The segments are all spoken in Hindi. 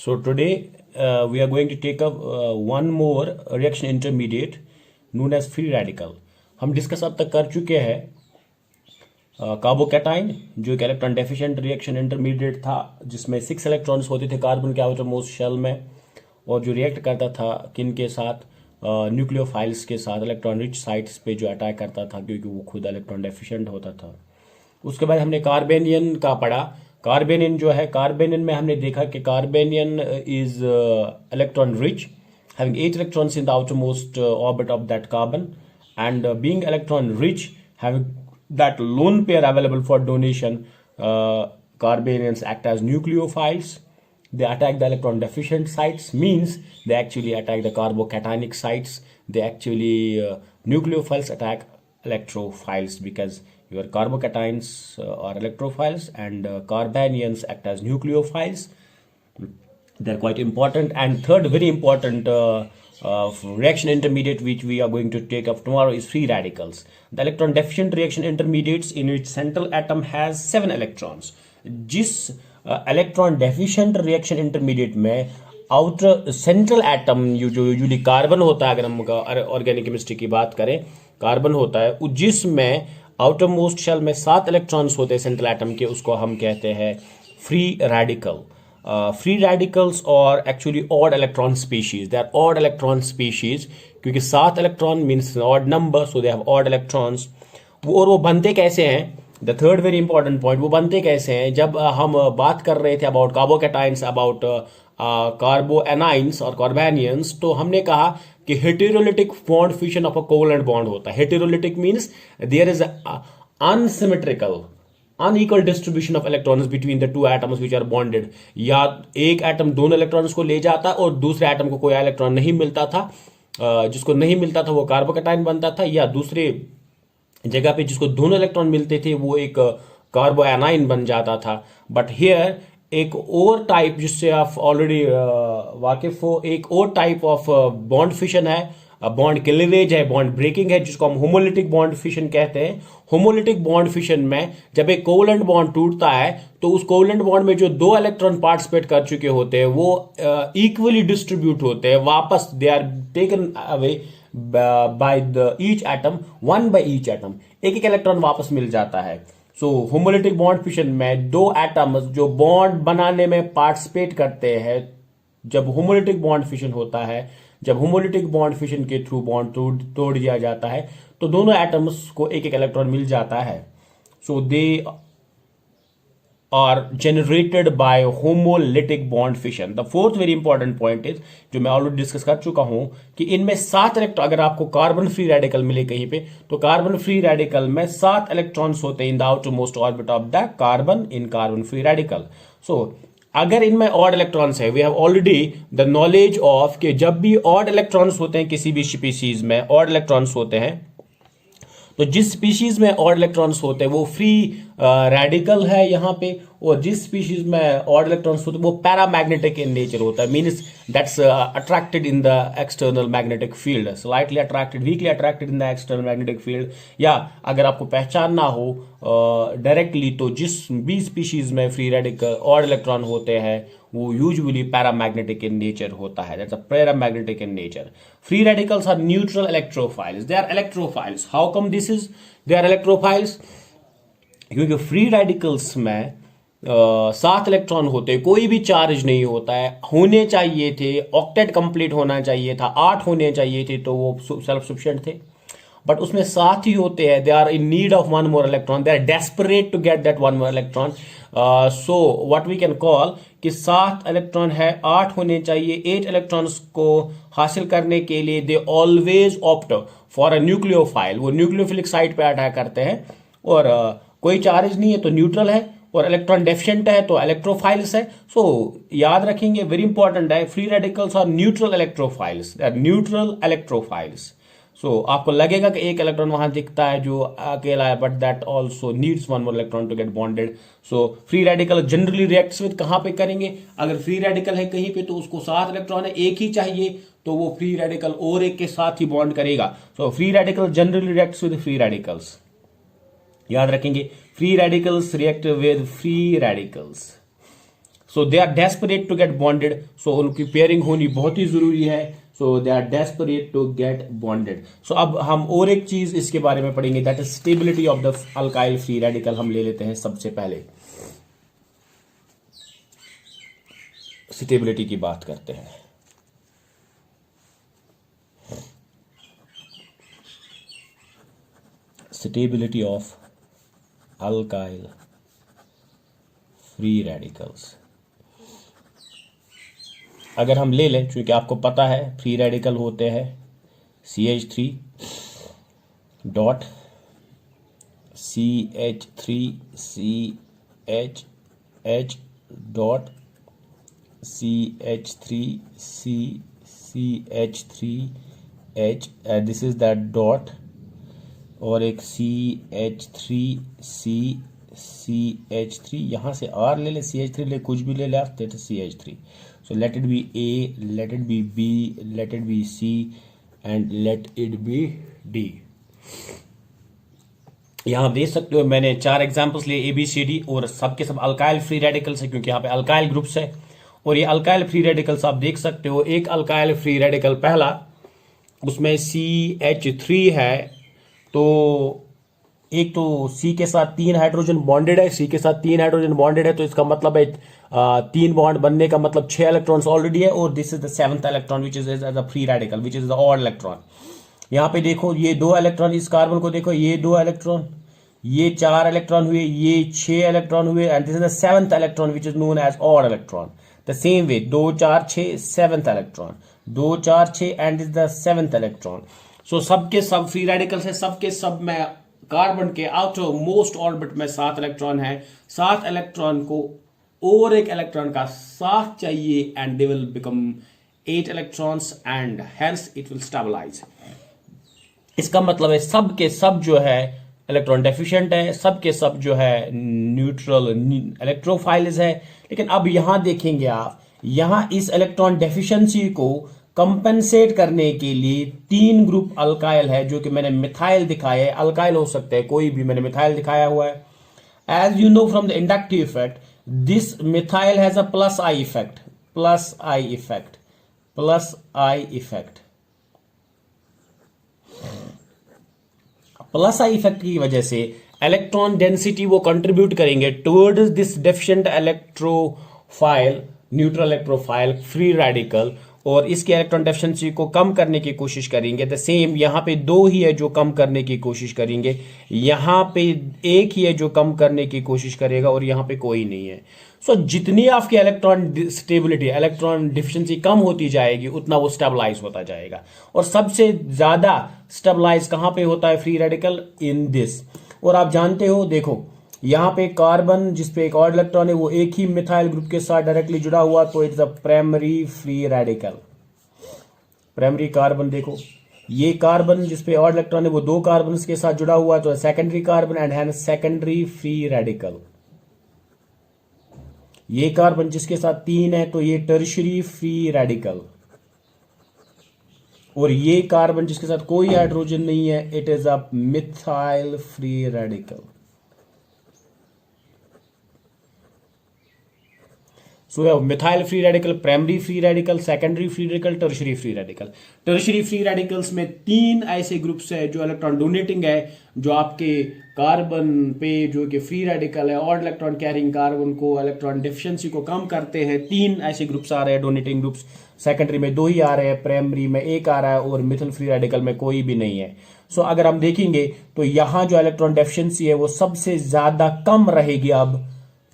So today we are going to take up one more reaction intermediate known as free radical. हम डिस्कस अब तक कर चुके हैं कार्बोकैटाइन जो एक इलेक्ट्रॉन डेफिशिएंट रिएक्शन इंटरमीडिएट था जिसमें 6 इलेक्ट्रॉन्स होते थे कार्बन के आउटर मोस्ट शेल में और जो रिएक्ट करता था किन के साथ न्यूक्लियोफाइल्स के साथ इलेक्ट्रॉन रिच साइट्स पे जो अटैक करता था क्योंकि वो खुद इलेक्ट्रॉन डेफिशिएंट होता था। उसके बाद हमने कार्बेनियन का पढ़ा। कार्बेनियन जो है कार्बेनियन में हमने देखा कि carbanion is electron rich having 8 electrons in the outermost orbit of that carbon and being electron rich having that lone pair available for donation, carbanians act as nucleophiles. They attack the electron deficient sites, means they actually attack the carbocationic sites. They actually nucleophiles attack electrophiles because your carbocations are electrophiles and carbanians act as nucleophiles. They're quite important. And third very important reaction intermediate which we are going to take up tomorrow is free radicals. The electron deficient reaction intermediates in its central atom has 7 electrons. जिस इलेक्ट्रॉन डेफिशिएंट रिएक्शन इंटरमीडिएट में आउटर सेंट्रल एटम जो यूजुअली कार्बन होता है, अगर हम ऑर्गेनिक केमिस्ट्री की बात करें कार्बन होता है, जिसमें आउटर मोस्ट शेल में 7 इलेक्ट्रॉन्स होते हैं सेंट्रल एटम के, उसको हम कहते हैं free radical. Free radicals are actually odd electron species. They are odd electron species क्योंकि 7 electron means an odd number, so they have odd electrons. और वो बनते कैसे हैं? The third very important point, वो बनते कैसे हैं? जब हम बात कर रहे थे about carbocations, about carboanions और carbanions, तो हमने कहा कि heterolytic bond fission of a covalent bond होता है. Heterolytic means there is unsymmetrical unequal distribution of electrons between the two atoms which are bonded. या एक एटम दोनों इलेक्ट्रॉन्स को ले जाता और दूसरे एटम को कोई इलेक्ट्रॉन नहीं मिलता था, जिसको नहीं मिलता था वो कार्बोकैटायन बनता था, या दूसरे जगह पे जिसको दोनों इलेक्ट्रॉन मिलते थे वो एक कार्बोएनाइन बन जाता था. बट हियर एक और टाइप जिससे आप ऑलरेडी वाकिफ हो, एक और टाइप ऑफ बॉन्ड फिशन है, बॉन्ड क्लीवेज है, बॉन्ड ब्रेकिंग है, जिसको हम होमोलिटिक बॉन्ड फिशन कहते हैं. होमोलिटिक बॉन्ड फिशन में जब एक कोवलेंट बॉन्ड टूटता है तो उस कोवलेंट बॉन्ड में जो 2 इलेक्ट्रॉन पार्टिसिपेट कर चुके होते हैं वो इक्वली डिस्ट्रीब्यूट होते हैं वापस. They are taken away by the each atom, one by each atom, एक इलेक्ट्रॉन वापस मिल जाता है. सो होमोलिटिक बॉन्ड फिशन में 2 एटम्स जो बॉन्ड बनाने में पार्टिसिपेट करते हैं, जब होमोलिटिक बॉन्ड फिशन होता है, जब होमोलिटिक बॉन्ड फिशन के थ्रू बॉन्ड तोड़ दिया जाता है तो दोनों एटम्स को एक इलेक्ट्रॉन मिल जाता है. So they are generated by homolytic bond fission. The fourth very important point is, जो मैं ऑलरेडी डिस्कस कर चुका हूं, कि इनमें 7 इलेक्ट्रॉन, अगर आपको कार्बन फ्री रेडिकल मिले कहीं पे तो कार्बन फ्री रेडिकल में 7 इलेक्ट्रॉन्स होते हैं in the outermost orbit of the carbon in carbon free radical. So अगर इनमें ऑड इलेक्ट्रॉन्स है, we have already the knowledge of कि जब भी ऑड इलेक्ट्रॉन्स होते हैं किसी भी स्पीशीज में ऑड इलेक्ट्रॉन्स होते हैं, तो जिस स्पीशीज में ऑड इलेक्ट्रॉन्स होते हैं वो फ्री रेडिकल है यहाँ पे, और जिस स्पीशीज में ऑड इलेक्ट्रॉन्स होते हैं वो पैरामैग्नेटिक इन नेचर होता है, means that's attracted in the external magnetic field, slightly attracted, weekly attracted in the external magnetic field. या अगर आपको पहचानना हो डायरेक्टली तो जिस भी स्पीशीज में फ्री रेडिकल ऑड इलेक्ट्रॉन होते हैं वो यूजुअली पैरामैग्नेटिक इन नेचर होता है. That's a paramagnetic in nature. Free radicals are neutral electrophiles. They are electrophiles. How come this is they are electrophiles? क्योंकि फ्री रेडिकल्स में 7 इलेक्ट्रॉन होते हैं, कोई भी चार्ज नहीं होता है. होने चाहिए थे, ऑक्टेट कंप्लीट होना चाहिए था, 8 होने चाहिए थे तो वो सेल्फ सफिशिएंट थे, बट उसमें 7 ही होते हैं. They are in need of 1 more electron. They are desperate to get that 1 more electron. So what we can call कि 7 इलेक्ट्रॉन है, 8 होने चाहिए. 8 इलेक्ट्रॉन्स को हासिल करने के लिए they always opt for a nucleophile. वो न्यूक्लियोफिलिक साइट पे अटैक करते हैं, और कोई चार्ज नहीं है तो न्यूट्रल है, और इलेक्ट्रॉन डेफिशिएंट है तो इलेक्ट्रोफाइल्स है. सो याद रखेंगे, वेरी इंपॉर्टेंट है, free radicals are neutral electrophiles. Neutral electrophiles. So आपको लगेगा कि एक इलेक्ट्रॉन वहां दिखता है जो अकेला है, but that also needs 1 more electron to get bonded. So free radical generally reacts with कहां पे करेंगे? अगर फ्री रेडिकल है कहीं पे तो उसको 7 इलेक्ट्रॉन है, एक ही चाहिए तो वो फ्री रेडिकल और एक के साथ ही बॉन्ड करेगा. So free radical generally reacts with free radicals. याद रखेंगे, free radicals react with free radicals. So they are desperate to get bonded, so उनकी पेयरिंग होनी बहुत ही जरूरी है, so they are desperate to get bonded. So अब हम और एक चीज इसके बारे में पढ़ेंगे, that is stability of the alkyl free radical. हम ले लेते हैं सबसे पहले स्टेबिलिटी की बात करते हैं। Stability of alkyl free radicals अगर हम ले लें, क्योंकि आपको पता है फ्री रेडिकल होते हैं CH3 dot CH3 CH dot CH3 CH3H, this is that dot, और एक CH3 CH3, यहाँ से R ले ले, CH3 ले, कुछ भी ले ले, that is CH3। So let it be A, let it be B, let it be C and let it be D। यहाँ देख सकते हो मैंने 4 एग्जांपल्स लिए ABCD, और सबके सब अल्काइल फ्री रेडिकल्स है, क्योंकि यहाँ पे अल्काइल ग्रुप्स है। और ये अल्काइल फ्री रेडिकल्स आप देख सकते हो, एक अल्काइल फ्री रेडिकल पहला, उसमें CH3 है, तो एक तो C के साथ 3 हाइड्रोजन बॉन्डेड है, C के साथ 3 हाइड्रोजन बॉन्डेड है, तो इसका मतलब है 3 बॉन्ड बनने का मतलब 6 इलेक्ट्रॉन्स ऑलरेडी है, और this is the 7th electron which is the free radical which is the odd electron. यहाँ पे देखो ये 2 इलेक्ट्रॉन, इस कार्बन को देखो, ये 2 इलेक्ट्रॉन, ये 4 इलेक्ट्रॉन हुए, ये 6 इलेक्ट्रॉन हुए, and this is the 7th electron which is known as odd electron. The same way 2 4 6 7th electron, 2 4 6 and is the 7th electron. So सबके सब फ्री रेडिकल्स है, सबके सब में कार्बन के आउटर मोस्ट ऑर्बिट में 7 इलेक्ट्रॉन है, 7 इलेक्ट्रॉन को और एक इलेक्ट्रॉन का साथ चाहिए, and they will become 8 electrons and hence it will stabilise. इसका मतलब है सब के सब जो है इलेक्ट्रॉन डेफिशिएंट है, सब के सब जो है न्यूट्रल इलेक्ट्रोफाइल्स है। लेकिन अब यहां देखेंगे आप, यहां इस इलेक्ट्रॉन डेफिशिएंसी को कंपेंसेट करने के लिए 3 ग्रुप अल्काइल है, जो कि मैंने मिथाइल दिखाया है, अल्काइल हो सकते हैं कोई भी, मैंने मिथाइल दिखाया हुआ है। As you know from the inductive effect, this methyl has a plus I effect, plus I effect, plus I effect. Plus I effect की वजह से इलेक्ट्रॉन डेंसिटी वो कंट्रीब्यूट करेंगे towards this deficient electrophile, neutral electrophile free radical, और इसकी इलेक्ट्रॉन डेफिशिएंसी को कम करने की कोशिश करेंगे। द सेम यहाँ पे 2 ही है जो कम करने की कोशिश करेंगे, यहाँ पे 1 ही है जो कम करने की कोशिश करेगा, और यहाँ पे कोई नहीं है। सो जितनी आपकी इलेक्ट्रॉन स्टेबिलिटी, इलेक्ट्रॉन डिफिशिएंसी कम होती जाएगी, उतना वो स्टेबलाइज होता जाएगा। और सबसे ज्यादा स्टेबलाइज कहां पे होता है फ्री रेडिकल? In this. और आप जानते हो, देखो यहां पे कार्बन जिसपे एक और इलेक्ट्रॉन है वो एक ही मिथाइल ग्रुप के साथ डायरेक्टली जुड़ा हुआ, तो it's a primary free radical. Primary carbon देखो, ये कार्बन जिसपे और इलेक्ट्रॉन है वो 2 कार्बन के साथ जुड़ा हुआ है, तो secondary carbon and hence secondary free radical. ये कार्बन जिसके साथ 3 है तो ये टर्शियरी फ्री रेडिकल, और ये कार्बन जिसके साथ कोई हाइड्रोजन नहीं है, it is a methyl free radical. So methyl free radical, primary free radical, secondary free radical, tertiary free radical. Tertiary free radicals में 3 ऐसे ग्रुप्स है जो इलेक्ट्रॉन डोनेटिंग है, जो आपके कार्बन पे जो कि फ्री रेडिकल है, और इलेक्ट्रॉन कैरिंग कार्बन को इलेक्ट्रॉन डेफिशिएंसी को कम करते हैं। 3 ऐसे ग्रुप्स आ रहे हैं डोनेटिंग ग्रुप्स। सेकेंडरी में 2 ही आ रहे हैं, प्राइमरी में 1 आ रहा है, और मिथाइल फ्री रेडिकल में कोई भी नहीं है। सो अगर हम देखेंगे तो यहां जो इलेक्ट्रॉन डेफिशिएंसी है वो सबसे ज्यादा कम रहेगी। अब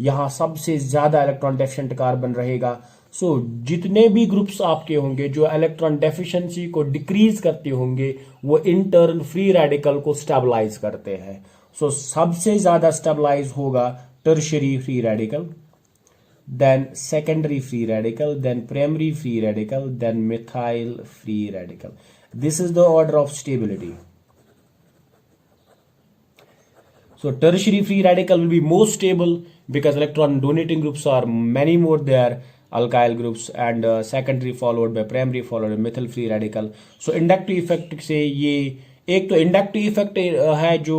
यहां सबसे ज्यादा इलेक्ट्रॉन डेफिशिएंट कार्बन रहेगा। सो जितने भी ग्रुप्स आपके होंगे जो इलेक्ट्रॉन डेफिशिएंसी को डिक्रीज करते होंगे, वो इंटर्न फ्री रेडिकल को स्टेबलाइज करते हैं। सो सबसे ज्यादा स्टेबलाइज होगा tertiary free radical, then secondary free radical, then primary free radical, then methyl free radical. This is the order of stability. So tertiary free radical will be more stable because electron donating groups are many more there, alkyl groups, and secondary followed by primary followed by methyl free radical. So inductive effect से ये एक तो inductive effect है जो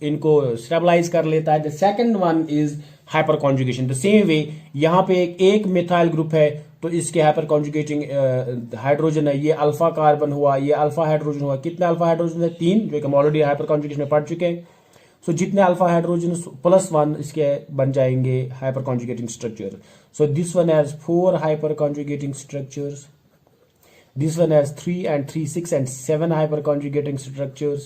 इनको stabilize कर लेता है. The second one is hyper conjugation. The same वे यहां पे एक मिथाइल ग्रुप है तो इसके हाइपर कॉन्जुगेटिंग हाइड्रोजन है, ये अल्फा कार्बन हुआ, ये अल्फा हाइड्रोजन हुआ। कितने अल्फा हाइड्रोजन है? 3, जो कि हम ऑलरेडी हाइपर कॉन्जुगेशन में पढ़ चुके हैं। सो जितने अल्फा हाइड्रोजन +1 इसके बन जाएंगे hyper conjugating structure. So this one has 4 hyper conjugating structures, this one has 3 and 3, 6 and 7 hyperconjugating structures.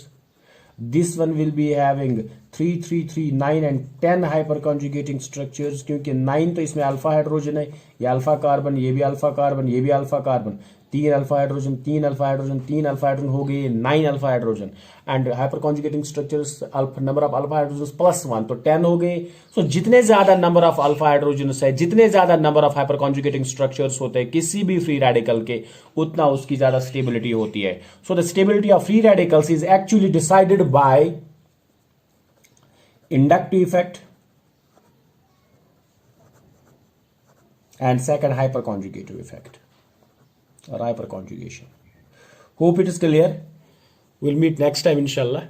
This one will be having 3, 3, 3, 9 and 10 hyperconjugating structures, क्योंकि 9 तो इसमें अल्फा हाइड्रोजन है, ये अल्फा कार्बन, ये भी अल्फा कार्बन, ये भी alpha carbon, 3 alpha hydrogen, 3 alpha hydrogen, 3 alpha hydrogen हो गए 9 alpha hydrogen. And hyperconjugating structures number of alpha hydrogen +1 तो 10 हो गए। सो जितने ज्यादा नंबर ऑफ अल्फा हाइड्रोजन है, जितने ज्यादा नंबर ऑफ हाइपरकॉन्जुगेटिंग स्ट्रक्चर्स होते हैं किसी भी फ्री रेडिकल के, उतना उसकी ज्यादा स्टेबिलिटी होती है। So the stability of free radicals is actually decided by inductive effect and second hyperconjugative effect or hyperconjugation. Hope it is clear. We'll meet next time inshallah.